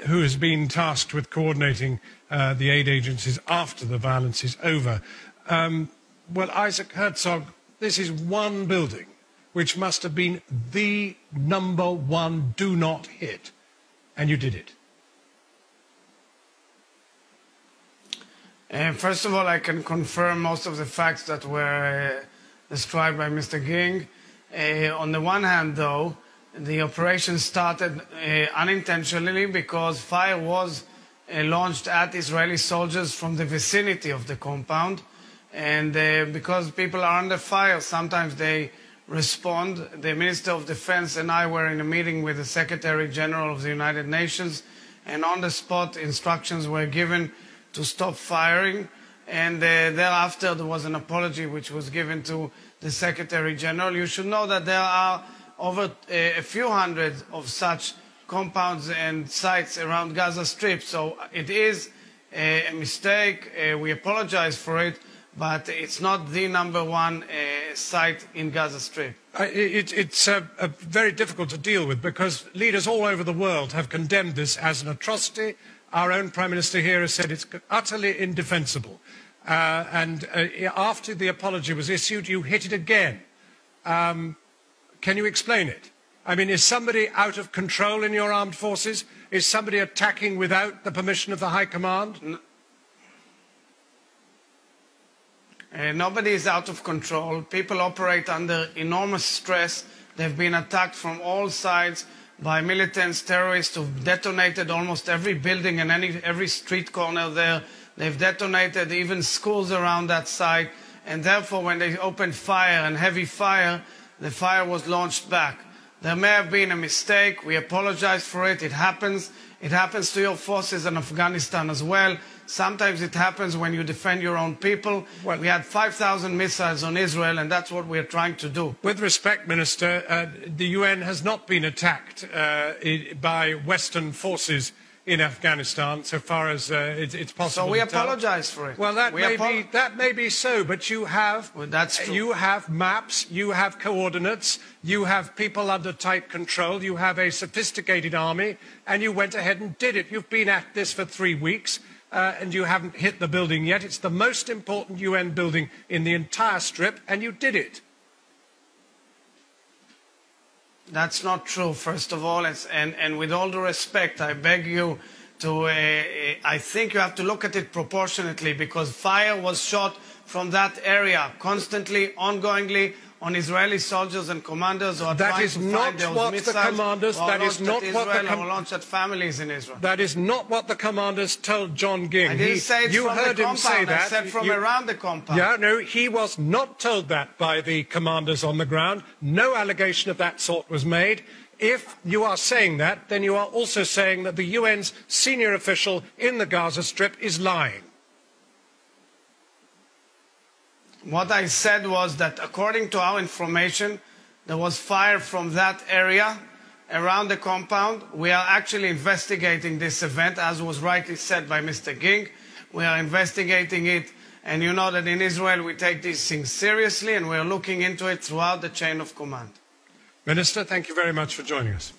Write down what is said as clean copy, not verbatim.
who has been tasked with coordinating the aid agencies after the violence is over. Well, Isaac Herzog, this is one building which must have been the #1 do not hit, and you did it. First of all, I can confirm most of the facts that were described by Mr. Ging. On the one hand, though, the operation started unintentionally because fire was launched at Israeli soldiers from the vicinity of the compound. And because people are under fire, sometimes they respond. The Minister of Defense and I were in a meeting with the Secretary General of the United Nations, and on the spot instructions were given to stop firing. And thereafter there was an apology which was given to the Secretary General. You should know that there are over a few hundred of such compounds and sites around Gaza Strip. So it is a mistake. We apologize for it, but it's not the #1 site in Gaza Strip. It's very difficult to deal with because leaders all over the world have condemned this as an atrocity. Our own Prime Minister here has said it's utterly indefensible. And after the apology was issued, you hit it again. Can you explain it? I mean, is somebody out of control in your armed forces? Is somebody attacking without the permission of the High Command? Nobody is out of control. People operate under enormous stress. They've been attacked from all sides by militants, terrorists who've detonated almost every building and every street corner there. They've detonated even schools around that site. And therefore, when they opened fire and heavy fire, the fire was launched back. There may have been a mistake. We apologize for it. It happens. It happens to your forces in Afghanistan as well. Sometimes it happens when you defend your own people. Well, we had 5,000 missiles on Israel, and that's what we're trying to do. With respect, Minister, the UN has not been attacked by Western forces in Afghanistan, so far as it's possible. So we apologize for it. Well, that may be so, but you have you have maps, you have coordinates, you have people under tight control, you have a sophisticated army, and you went ahead and did it. You've been at this for 3 weeks. And you haven't hit the building yet. It's the most important UN building in the entire strip, and you did it. That's not true, first of all. And with all due respect, I beg you to, I think you have to look at it proportionately, because fire was shot from that area constantly, ongoingly, on Israeli soldiers and commanders who are trying to find those missiles that is not what the or launched at families in Israel. That is not what the commanders told John Ging. I didn't say it you from heard the him say compound. that. I said from around the compound. Yeah, no, he was not told that by the commanders on the ground. No allegation of that sort was made. If you are saying that, then you are also saying that the UN's senior official in the Gaza Strip is lying. What I said was that according to our information, there was fire from that area around the compound. We are actually investigating this event, as was rightly said by Mr. Ging. We are investigating it, and you know that in Israel we take these things seriously, and we are looking into it throughout the chain of command. Minister, thank you very much for joining us.